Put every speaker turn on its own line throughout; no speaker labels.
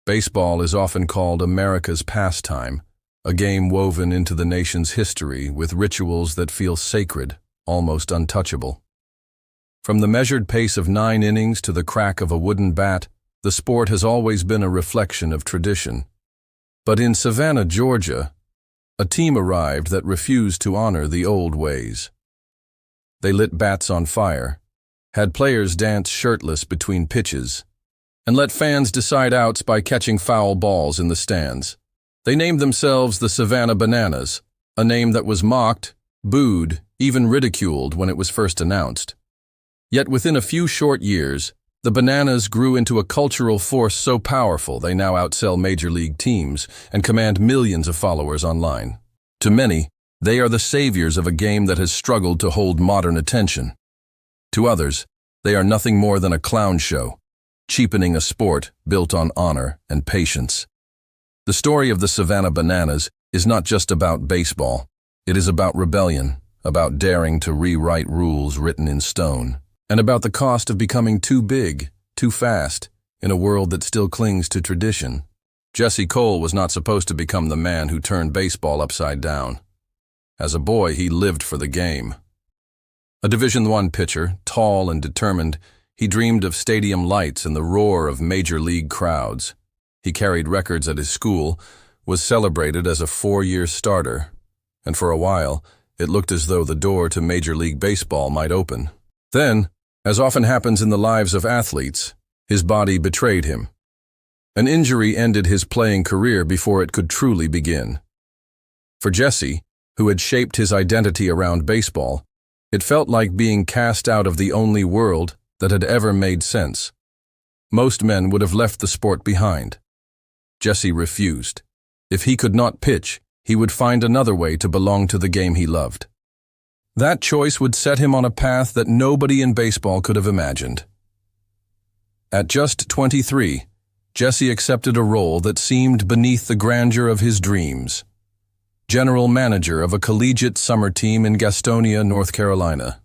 Baseball is often called America's pastime, a game woven into the nation's history with rituals that feel sacred, almost untouchable. From the measured pace of 9 innings to the crack of a wooden bat, the sport has always been a reflection of tradition. But in Savannah, Georgia, a team arrived that refused to honor the old ways. They lit bats on fire, had players dance shirtless between pitches, and let fans decide outs by catching foul balls in the stands. They named themselves the Savannah Bananas, a name that was mocked, booed, even ridiculed when it was first announced. Yet within a few short years, the Bananas grew into a cultural force so powerful they now outsell major league teams and command millions of followers online. To many, they are the saviors of a game that has struggled to hold modern attention. To others, they are nothing more than a clown show, cheapening a sport built on honor and patience. The story of the Savannah Bananas is not just about baseball. It is about rebellion, about daring to rewrite rules written in stone, and about the cost of becoming too big, too fast, in a world that still clings to tradition. Jesse Cole was not supposed to become the man who turned baseball upside down. As a boy, he lived for the game. A Division I pitcher, tall and determined, he dreamed of stadium lights and the roar of major league crowds. He carried records at his school, was celebrated as a 4-year starter, and for a while, it looked as though the door to Major League Baseball might open. Then, as often happens in the lives of athletes, his body betrayed him. An injury ended his playing career before it could truly begin. For Jesse, who had shaped his identity around baseball, it felt like being cast out of the only world that had ever made sense. Most men would have left the sport behind. Jesse refused. If he could not pitch, he would find another way to belong to the game he loved. That choice would set him on a path that nobody in baseball could have imagined. At just 23, Jesse accepted a role that seemed beneath the grandeur of his dreams. General manager of a collegiate summer team in Gastonia, North Carolina.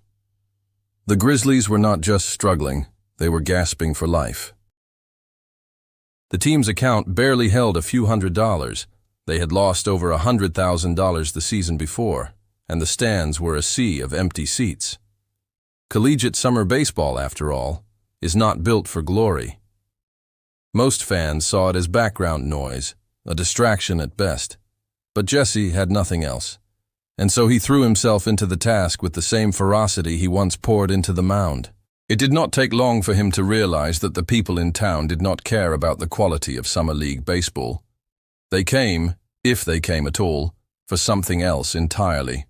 The Grizzlies were not just struggling, they were gasping for life. The team's account barely held a few $100s. They had lost over $100,000 the season before, and the stands were a sea of empty seats. Collegiate summer baseball, after all, is not built for glory. Most fans saw it as background noise, a distraction at best. But Jesse had nothing else, and so he threw himself into the task with the same ferocity he once poured into the mound. It did not take long for him to realize that the people in town did not care about the quality of summer league baseball. They came, if they came at all, for something else entirely.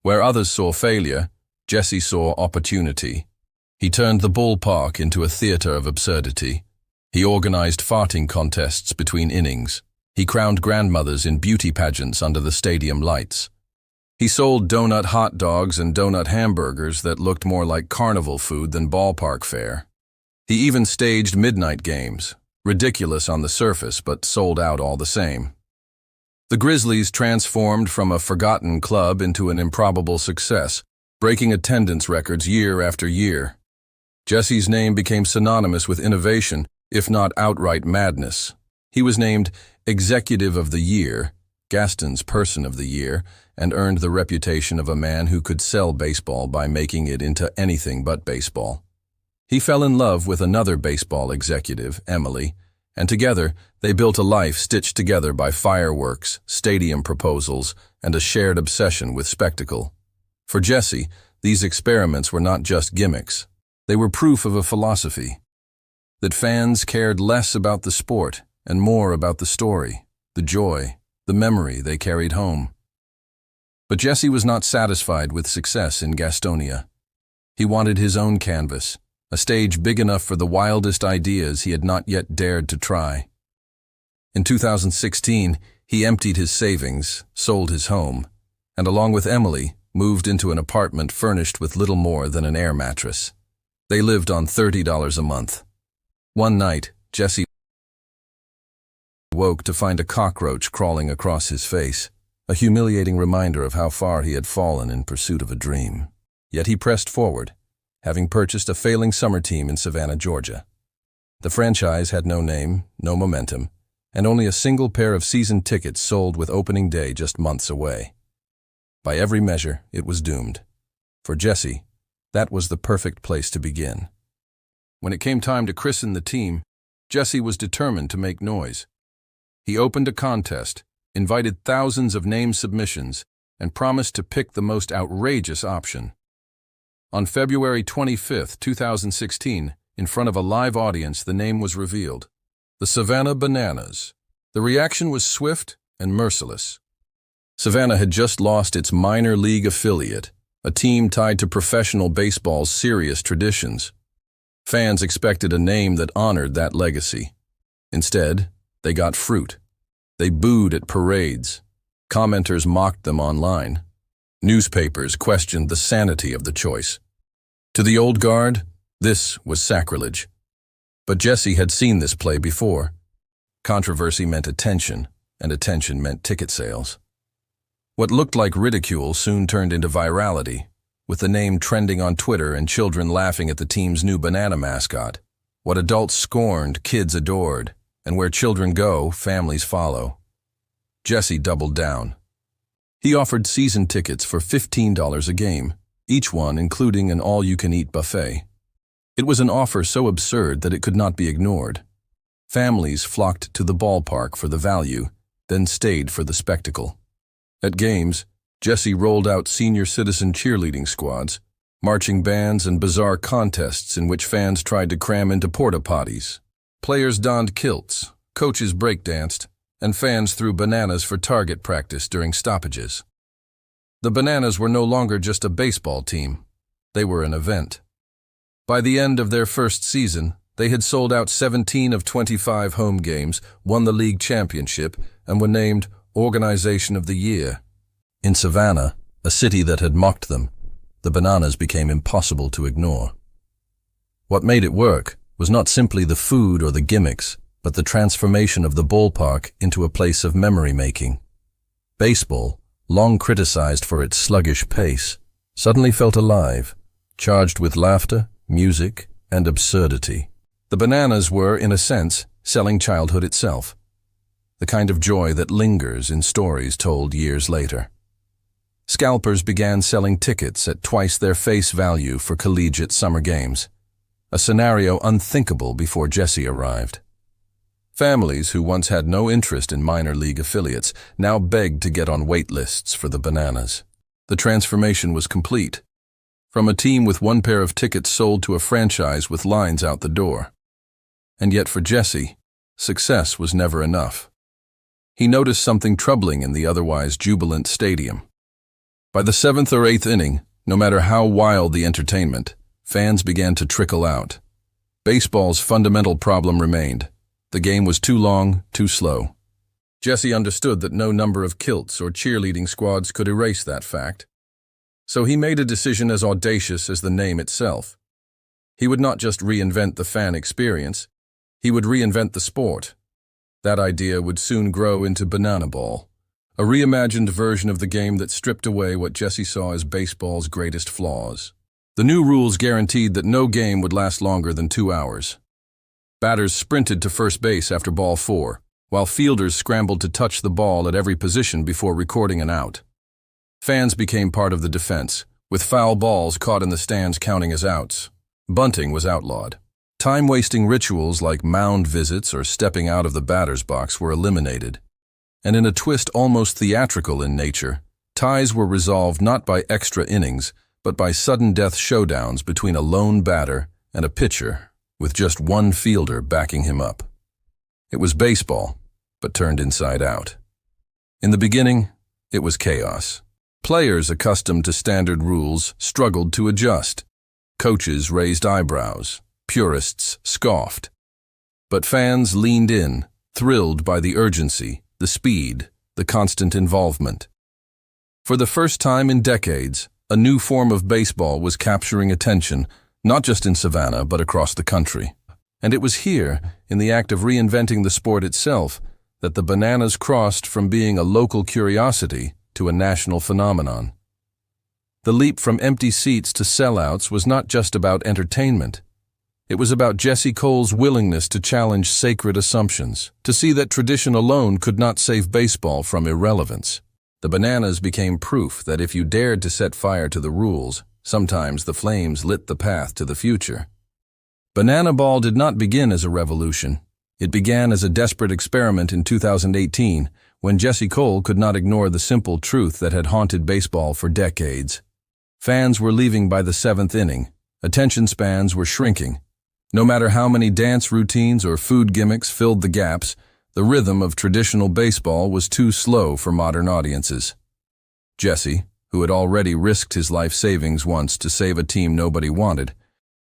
Where others saw failure, Jesse saw opportunity. He turned the ballpark into a theater of absurdity. He organized farting contests between innings. He crowned grandmothers in beauty pageants under the stadium lights. He sold donut hot dogs and donut hamburgers that looked more like carnival food than ballpark fare. He even staged midnight games, ridiculous on the surface but sold out all the same. The Grizzlies transformed from a forgotten club into an improbable success, breaking attendance records year after year. Jesse's name became synonymous with innovation, if not outright madness. He was named Executive of the Year, Gaston's Person of the Year, and earned the reputation of a man who could sell baseball by making it into anything but baseball. He fell in love with another baseball executive, Emily, and together they built a life stitched together by fireworks, stadium proposals, and a shared obsession with spectacle. For Jesse, these experiments were not just gimmicks. They were proof of a philosophy, that fans cared less about the sport and more about the story, the joy, the memory they carried home. But Jesse was not satisfied with success in Gastonia. He wanted his own canvas, a stage big enough for the wildest ideas he had not yet dared to try. In 2016, he emptied his savings, sold his home, and along with Emily, moved into an apartment furnished with little more than an air mattress. They lived on $30 a month. One night, Jesse woke to find a cockroach crawling across his face, a humiliating reminder of how far he had fallen in pursuit of a dream. Yet he pressed forward, having purchased a failing summer team in Savannah, Georgia. The franchise had no name, no momentum, and only a single pair of season tickets sold with opening day just months away. By every measure, it was doomed. For Jesse, that was the perfect place to begin. When it came time to christen the team, Jesse was determined to make noise. He opened a contest, invited thousands of name submissions, and promised to pick the most outrageous option. On February 25, 2016, in front of a live audience, the name was revealed: the Savannah Bananas. The reaction was swift and merciless. Savannah had just lost its minor league affiliate, a team tied to professional baseball's serious traditions. Fans expected a name that honored that legacy. Instead, they got fruit. They booed at parades. Commenters mocked them online. Newspapers questioned the sanity of the choice. To the old guard, this was sacrilege. But Jesse had seen this play before. Controversy meant attention, and attention meant ticket sales. What looked like ridicule soon turned into virality, with the name trending on Twitter and children laughing at the team's new banana mascot. What adults scorned, kids adored, and where children go, families follow. Jesse doubled down. He offered season tickets for $15 a game, each one including an all-you-can-eat buffet. It was an offer so absurd that it could not be ignored. Families flocked to the ballpark for the value, then stayed for the spectacle. At games, Jesse rolled out senior citizen cheerleading squads, marching bands, and bizarre contests in which fans tried to cram into porta potties. Players donned kilts, coaches breakdanced, and fans threw bananas for target practice during stoppages. The Bananas were no longer just a baseball team. They were an event. By the end of their first season, they had sold out 17 of 25 home games, won the league championship, and were named Organization of the Year. In Savannah, a city that had mocked them, the Bananas became impossible to ignore. What made it work was not simply the food or the gimmicks, but the transformation of the ballpark into a place of memory-making. Baseball, long criticized for its sluggish pace, suddenly felt alive, charged with laughter, music, and absurdity. The Bananas were, in a sense, selling childhood itself, the kind of joy that lingers in stories told years later. Scalpers began selling tickets at twice their face value for collegiate summer games, a scenario unthinkable before Jesse arrived. Families who once had no interest in minor league affiliates now begged to get on wait lists for the Bananas. The transformation was complete. From a team with one pair of tickets sold to a franchise with lines out the door. And yet for Jesse, success was never enough. He noticed something troubling in the otherwise jubilant stadium. By the 7th or 8th inning, no matter how wild the entertainment, fans began to trickle out. Baseball's fundamental problem remained. The game was too long, too slow. Jesse understood that no number of kilts or cheerleading squads could erase that fact. So he made a decision as audacious as the name itself. He would not just reinvent the fan experience, he would reinvent the sport. That idea would soon grow into Banana Ball, a reimagined version of the game that stripped away what Jesse saw as baseball's greatest flaws. The new rules guaranteed that no game would last longer than 2 hours. Batters sprinted to first base after ball 4, while fielders scrambled to touch the ball at every position before recording an out. Fans became part of the defense, with foul balls caught in the stands counting as outs. Bunting was outlawed. Time-wasting rituals like mound visits or stepping out of the batter's box were eliminated. And in a twist almost theatrical in nature, ties were resolved not by extra innings, but by sudden death showdowns between a lone batter and a pitcher, with just one fielder backing him up. It was baseball, but turned inside out. In the beginning, it was chaos. Players accustomed to standard rules struggled to adjust. Coaches raised eyebrows. Purists scoffed. But fans leaned in, thrilled by the urgency, the speed, the constant involvement. For the first time in decades, a new form of baseball was capturing attention, not just in Savannah, but across the country. And it was here, in the act of reinventing the sport itself, that the Bananas crossed from being a local curiosity to a national phenomenon. The leap from empty seats to sellouts was not just about entertainment. It was about Jesse Cole's willingness to challenge sacred assumptions, to see that tradition alone could not save baseball from irrelevance. The Bananas became proof that if you dared to set fire to the rules, sometimes the flames lit the path to the future. Banana Ball did not begin as a revolution. It began as a desperate experiment in 2018, when Jesse Cole could not ignore the simple truth that had haunted baseball for decades. Fans were leaving by the seventh inning. Attention spans were shrinking. No matter how many dance routines or food gimmicks filled the gaps, the rhythm of traditional baseball was too slow for modern audiences. Jesse, who had already risked his life savings once to save a team nobody wanted,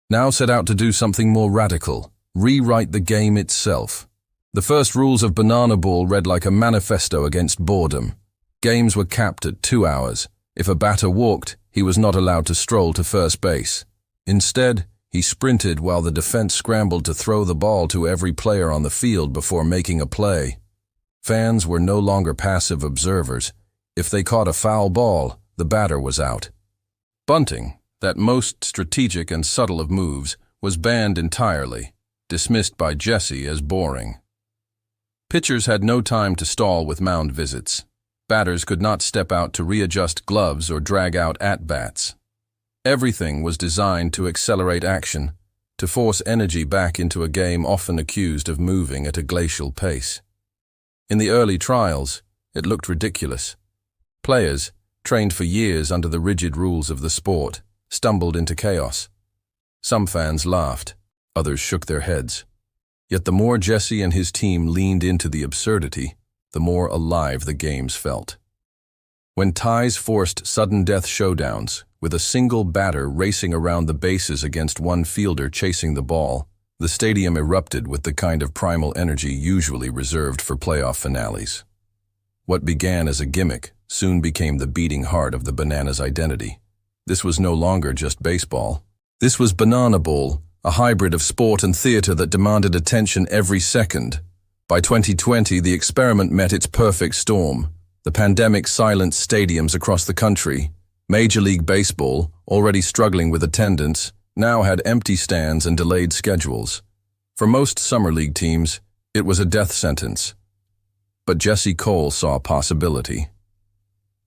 now set out to do something more radical, rewrite the game itself. The first rules of Banana Ball read like a manifesto against boredom. Games were capped at 2 hours. If a batter walked, he was not allowed to stroll to first base. Instead, he sprinted while the defense scrambled to throw the ball to every player on the field before making a play. Fans were no longer passive observers. If they caught a foul ball, the batter was out. Bunting, that most strategic and subtle of moves, was banned entirely, dismissed by Jesse as boring. Pitchers had no time to stall with mound visits. Batters could not step out to readjust gloves or drag out at-bats. Everything was designed to accelerate action, to force energy back into a game often accused of moving at a glacial pace. In the early trials, it looked ridiculous. Players, trained for years under the rigid rules of the sport, stumbled into chaos. Some fans laughed, others shook their heads. Yet the more Jesse and his team leaned into the absurdity, the more alive the games felt. When ties forced sudden death showdowns, with a single batter racing around the bases against one fielder chasing the ball, the stadium erupted with the kind of primal energy usually reserved for playoff finales. What began as a gimmick soon became the beating heart of the Bananas' identity. This was no longer just baseball. This was Banana Ball, a hybrid of sport and theater that demanded attention every second. By 2020, the experiment met its perfect storm. The pandemic silenced stadiums across the country. Major League Baseball, already struggling with attendance, now had empty stands and delayed schedules. For most summer league teams, it was a death sentence. But Jesse Cole saw possibility.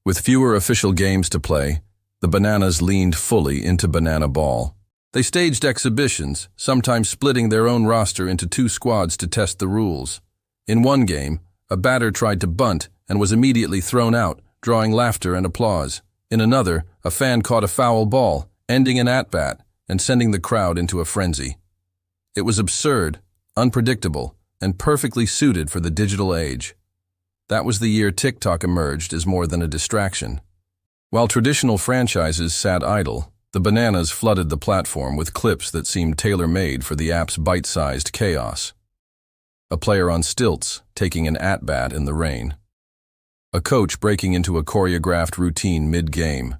With fewer official games to play, the Bananas leaned fully into Banana Ball. They staged exhibitions, sometimes splitting their own roster into 2 squads to test the rules. In one game, a batter tried to bunt and was immediately thrown out, drawing laughter and applause. In another, a fan caught a foul ball, ending an at-bat and sending the crowd into a frenzy. It was absurd, unpredictable, and perfectly suited for the digital age. That was the year TikTok emerged as more than a distraction. While traditional franchises sat idle, the Bananas flooded the platform with clips that seemed tailor-made for the app's bite-sized chaos. A player on stilts taking an at-bat in the rain. A coach breaking into a choreographed routine mid-game.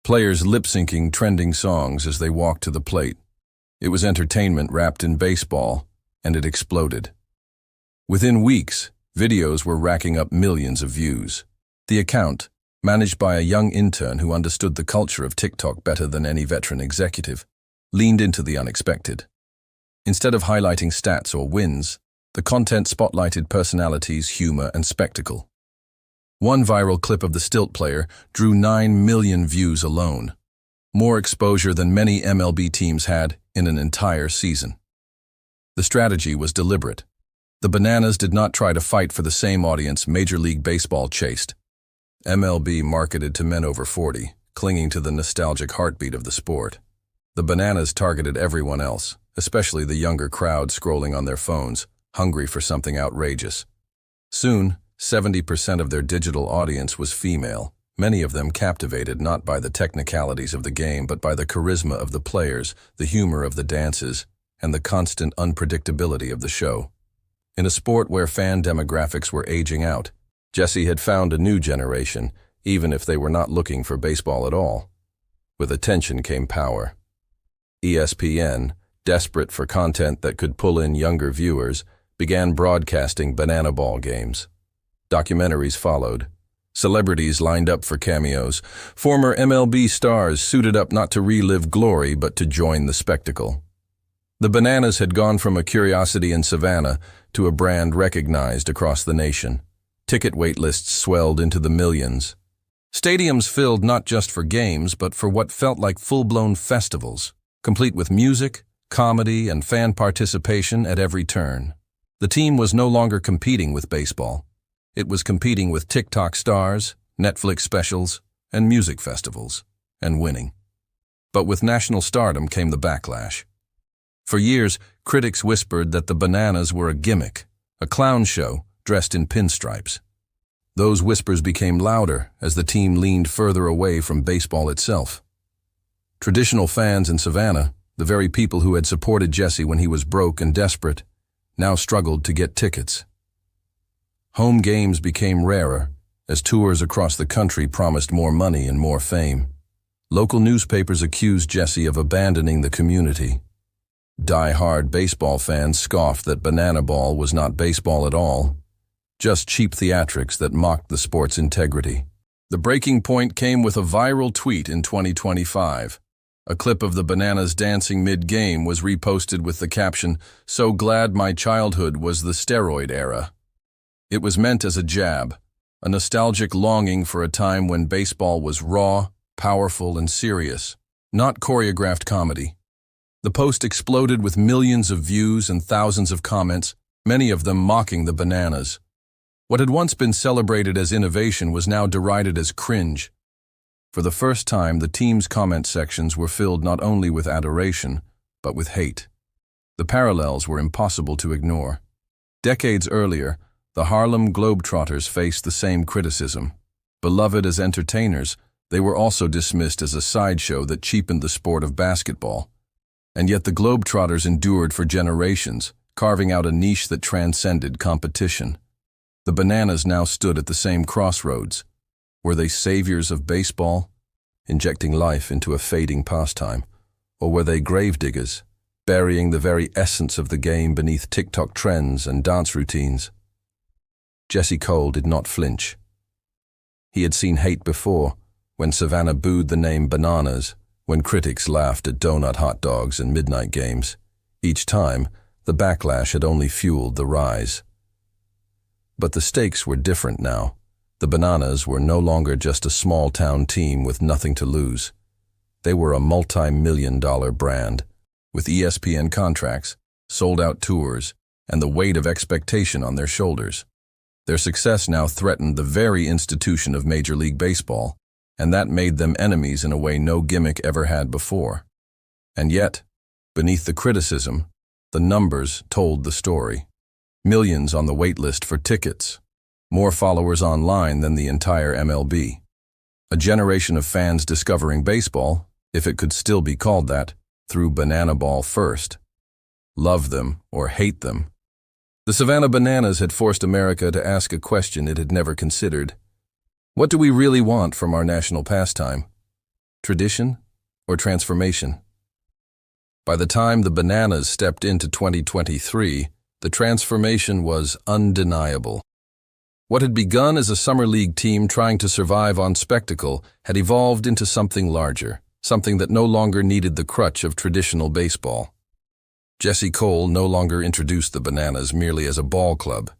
Players lip-syncing trending songs as they walked to the plate. It was entertainment wrapped in baseball, and it exploded. Within weeks, videos were racking up millions of views. The account, managed by a young intern who understood the culture of TikTok better than any veteran executive, leaned into the unexpected. Instead of highlighting stats or wins, the content spotlighted personalities, humor, and spectacle. One viral clip of the stilt player drew 9 million views alone, more exposure than many MLB teams had in an entire season. The strategy was deliberate. The Bananas did not try to fight for the same audience Major League Baseball chased. MLB marketed to men over 40, clinging to the nostalgic heartbeat of the sport. The Bananas targeted everyone else, especially the younger crowd scrolling on their phones, hungry for something outrageous. Soon, 70% of their digital audience was female, many of them captivated not by the technicalities of the game but by the charisma of the players, the humor of the dances, and the constant unpredictability of the show. In a sport where fan demographics were aging out, Jesse had found a new generation, even if they were not looking for baseball at all. With attention came power. ESPN, desperate for content that could pull in younger viewers, began broadcasting Banana Ball games. Documentaries followed. Celebrities lined up for cameos. Former MLB stars suited up not to relive glory but to join the spectacle. The Bananas had gone from a curiosity in Savannah to a brand recognized across the nation. Ticket wait lists swelled into the millions. Stadiums filled not just for games, but for what felt like full-blown festivals, complete with music, comedy, and fan participation at every turn. The team was no longer competing with baseball. It was competing with TikTok stars, Netflix specials, and music festivals, and winning. But with national stardom came the backlash. For years, critics whispered that the Bananas were a gimmick, a clown show dressed in pinstripes. Those whispers became louder as the team leaned further away from baseball itself. Traditional fans in Savannah, the very people who had supported Jesse when he was broke and desperate, now struggled to get tickets. Home games became rarer as tours across the country promised more money and more fame. Local newspapers accused Jesse of abandoning the community. Die-hard baseball fans scoffed that banana ball was not baseball at all, just cheap theatrics that mocked the sport's integrity. The breaking point came with a viral tweet in 2025. A clip of the Bananas dancing mid-game was reposted with the caption, "So glad my childhood was the steroid era." It was meant as a jab, a nostalgic longing for a time when baseball was raw, powerful, and serious, not choreographed comedy. The post exploded with millions of views and thousands of comments, many of them mocking the Bananas. What had once been celebrated as innovation was now derided as cringe. For the first time, the team's comment sections were filled not only with adoration, but with hate. The parallels were impossible to ignore. Decades earlier, the Harlem Globetrotters faced the same criticism. Beloved as entertainers, they were also dismissed as a sideshow that cheapened the sport of basketball. And yet the Globetrotters endured for generations, carving out a niche that transcended competition. The Bananas now stood at the same crossroads. Were they saviors of baseball, injecting life into a fading pastime? Or were they gravediggers, burying the very essence of the game beneath TikTok trends and dance routines? Jesse Cole did not flinch. He had seen hate before, when Savannah booed the name Bananas, when critics laughed at donut hot dogs and midnight games. Each time, the backlash had only fueled the rise. But the stakes were different now. The Bananas were no longer just a small-town team with nothing to lose. They were a multi-million-dollar brand, with ESPN contracts, sold-out tours, and the weight of expectation on their shoulders. Their success now threatened the very institution of Major League Baseball, and that made them enemies in a way no gimmick ever had before. And yet, beneath the criticism, the numbers told the story. Millions on the wait list for tickets, more followers online than the entire MLB. A generation of fans discovering baseball, if it could still be called that, through banana ball first. Love them or hate them. The Savannah Bananas had forced America to ask a question it had never considered. What do we really want from our national pastime? Tradition or transformation? By the time the Bananas stepped into 2023, the transformation was undeniable. What had begun as a summer league team trying to survive on spectacle had evolved into something larger, something that no longer needed the crutch of traditional baseball. Jesse Cole no longer introduced the Bananas merely as a ball club.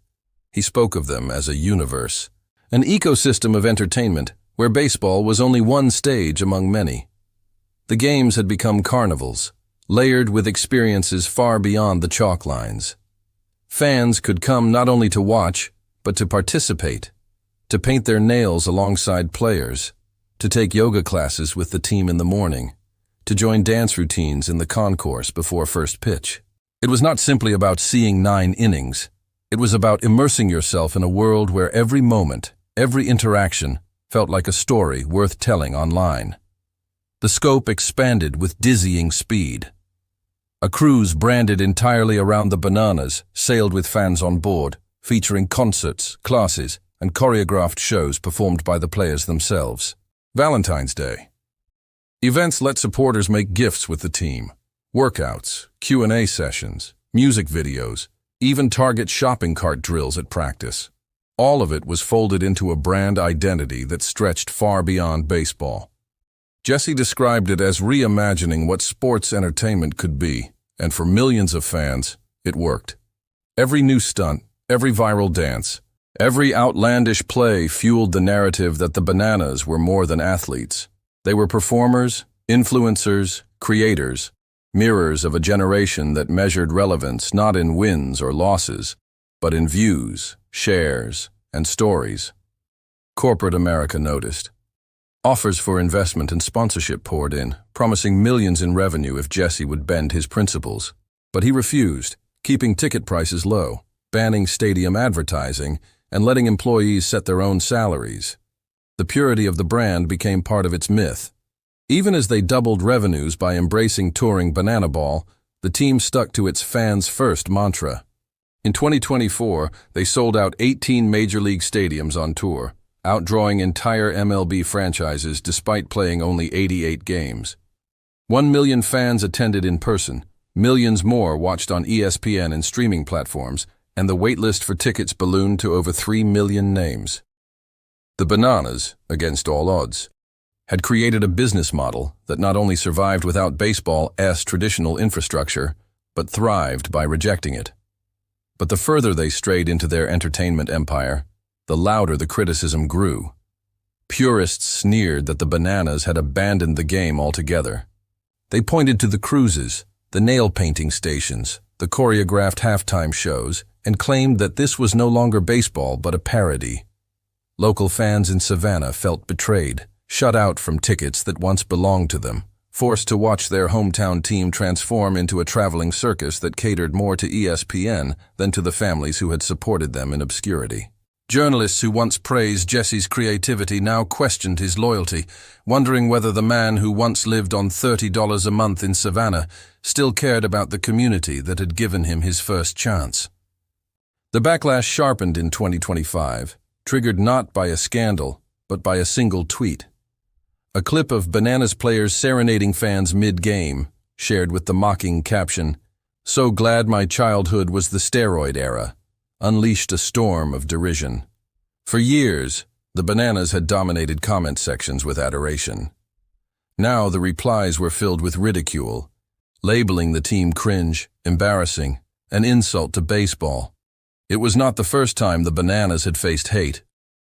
He spoke of them as a universe, an ecosystem of entertainment where baseball was only one stage among many. The games had become carnivals, layered with experiences far beyond the chalk lines. Fans could come not only to watch, but to participate, to paint their nails alongside players, to take yoga classes with the team in the morning, to join dance routines in the concourse before first pitch. It was not simply about seeing 9 innings. It was about immersing yourself in a world where every moment, every interaction, felt like a story worth telling online. The scope expanded with dizzying speed. A cruise branded entirely around the Bananas sailed with fans on board, featuring concerts, classes, and choreographed shows performed by the players themselves. Valentine's Day. Events let supporters make gifts with the team. Workouts, Q&A sessions, music videos, even Target shopping cart drills at practice. All of it was folded into a brand identity that stretched far beyond baseball. Jesse described it as reimagining what sports entertainment could be, And for millions of fans, it worked. Every new stunt, every viral dance, every outlandish play fueled the narrative that the Bananas were more than athletes. They were performers, influencers, creators, mirrors of a generation that measured relevance not in wins or losses, but in views, shares, and stories. Corporate America noticed. Offers for investment and sponsorship poured in, promising millions in revenue if Jesse would bend his principles. But he refused, keeping ticket prices low, banning stadium advertising, and letting employees set their own salaries. The purity of the brand became part of its myth. Even as they doubled revenues by embracing touring Banana Ball, the team stuck to its fans-first mantra. In 2024, they sold out 18 Major League stadiums on tour, outdrawing entire MLB franchises despite playing only 88 games. 1 million fans attended in person, millions more watched on ESPN and streaming platforms, and the waitlist for tickets ballooned to over 3 million names. The Bananas, against all odds, had created a business model that not only survived without baseball's traditional infrastructure, but thrived by rejecting it. But the further they strayed into their entertainment empire, the louder the criticism grew. Purists sneered that the Bananas had abandoned the game altogether. They pointed to the cruises, the nail-painting stations, the choreographed halftime shows, and claimed that this was no longer baseball but a parody. Local fans in Savannah felt betrayed, shut out from tickets that once belonged to them, forced to watch their hometown team transform into a traveling circus that catered more to ESPN than to the families who had supported them in obscurity. Journalists who once praised Jesse's creativity now questioned his loyalty, wondering whether the man who once lived on $30 a month in Savannah still cared about the community that had given him his first chance. The backlash sharpened in 2025, triggered not by a scandal, but by a single tweet. A clip of Bananas players serenading fans mid-game, shared with the mocking caption, "So glad my childhood was the steroid era," unleashed a storm of derision. For years, the Bananas had dominated comment sections with adoration. Now the replies were filled with ridicule, labeling the team cringe, embarrassing, an insult to baseball. It was not the first time the Bananas had faced hate,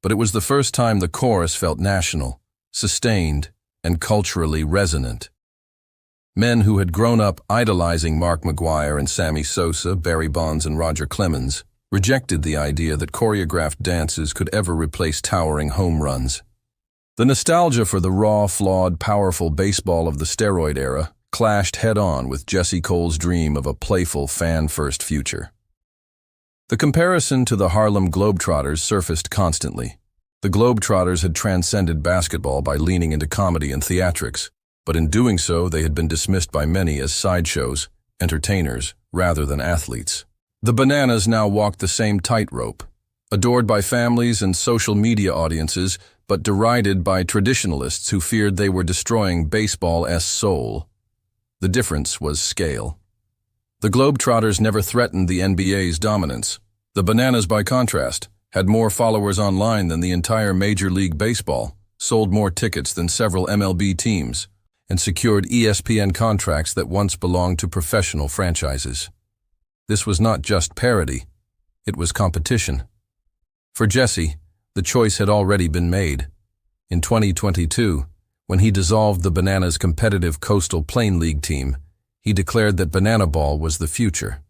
but it was the first time the chorus felt national, sustained, and culturally resonant. Men who had grown up idolizing Mark McGwire and Sammy Sosa, Barry Bonds and Roger Clemens, rejected the idea that choreographed dances could ever replace towering home runs. The nostalgia for the raw, flawed, powerful baseball of the steroid era clashed head-on with Jesse Cole's dream of a playful, fan-first future. The comparison to the Harlem Globetrotters surfaced constantly. The Globetrotters had transcended basketball by leaning into comedy and theatrics, but in doing so they had been dismissed by many as sideshows, entertainers, rather than athletes. The Bananas now walked the same tightrope, adored by families and social media audiences, but derided by traditionalists who feared they were destroying baseball's soul. The difference was scale. The Globetrotters never threatened the NBA's dominance. The Bananas, by contrast, had more followers online than the entire Major League Baseball, sold more tickets than several MLB teams, and secured ESPN contracts that once belonged to professional franchises. This was not just parody, it was competition. For Jesse, the choice had already been made. In 2022, when he dissolved the Bananas' competitive Coastal Plain League team, he declared that Banana Ball was the future.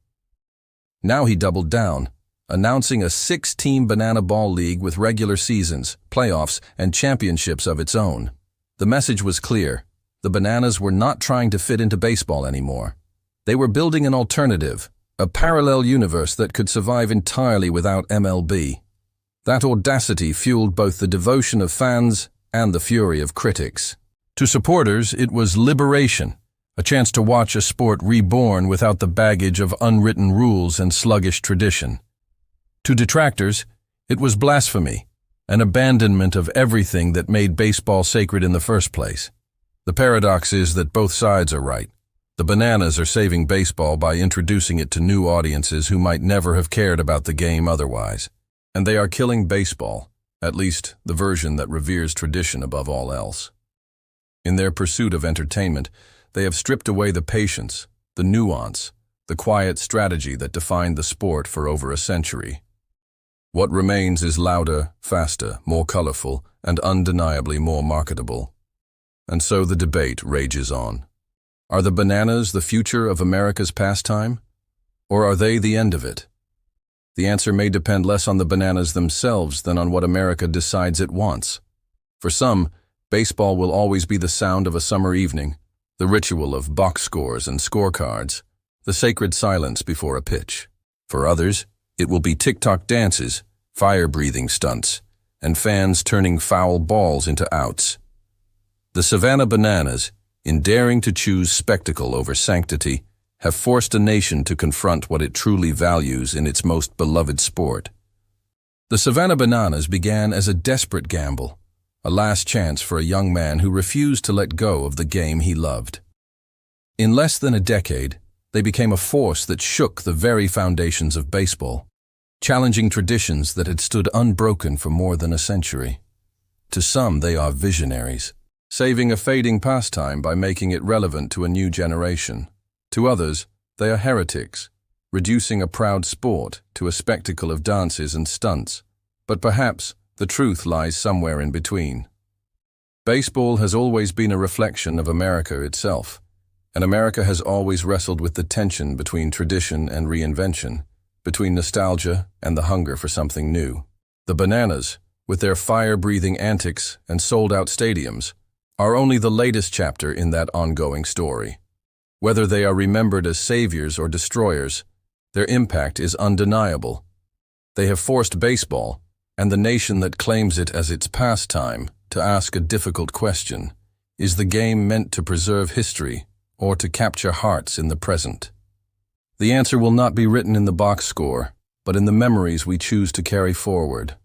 Now he doubled down, announcing a 6-team Banana Ball League with regular seasons, playoffs, and championships of its own. The message was clear. The Bananas were not trying to fit into baseball anymore. They were building an alternative, a parallel universe that could survive entirely without MLB. That audacity fueled both the devotion of fans and the fury of critics. To supporters, it was liberation, a chance to watch a sport reborn without the baggage of unwritten rules and sluggish tradition. To detractors, it was blasphemy, an abandonment of everything that made baseball sacred in the first place. The paradox is that both sides are right. The Bananas are saving baseball by introducing it to new audiences who might never have cared about the game otherwise. And they are killing baseball, at least the version that reveres tradition above all else. In their pursuit of entertainment, they have stripped away the patience, the nuance, the quiet strategy that defined the sport for over a century. What remains is louder, faster, more colorful, and undeniably more marketable. And so the debate rages on. Are the bananas the future of America's pastime? Or are they the end of it? The answer may depend less on the bananas themselves than on what America decides it wants. For some, baseball will always be the sound of a summer evening, the ritual of box scores and scorecards, the sacred silence before a pitch. For others, it will be TikTok dances, fire-breathing stunts, and fans turning foul balls into outs. The Savannah Bananas, in daring to choose spectacle over sanctity, have forced a nation to confront what it truly values in its most beloved sport. The Savannah Bananas began as a desperate gamble, a last chance for a young man who refused to let go of the game he loved. In less than a decade, they became a force that shook the very foundations of baseball, challenging traditions that had stood unbroken for more than a century. To some, they are visionaries, saving a fading pastime by making it relevant to a new generation. To others, they are heretics, reducing a proud sport to a spectacle of dances and stunts. But perhaps the truth lies somewhere in between. Baseball has always been a reflection of America itself, and America has always wrestled with the tension between tradition and reinvention, between nostalgia and the hunger for something new. The Bananas, with their fire-breathing antics and sold-out stadiums, are only the latest chapter in that ongoing story. Whether they are remembered as saviors or destroyers, their impact is undeniable. They have forced baseball, and the nation that claims it as its pastime, to ask a difficult question: is the game meant to preserve history or to capture hearts in the present? The answer will not be written in the box score, but in the memories we choose to carry forward.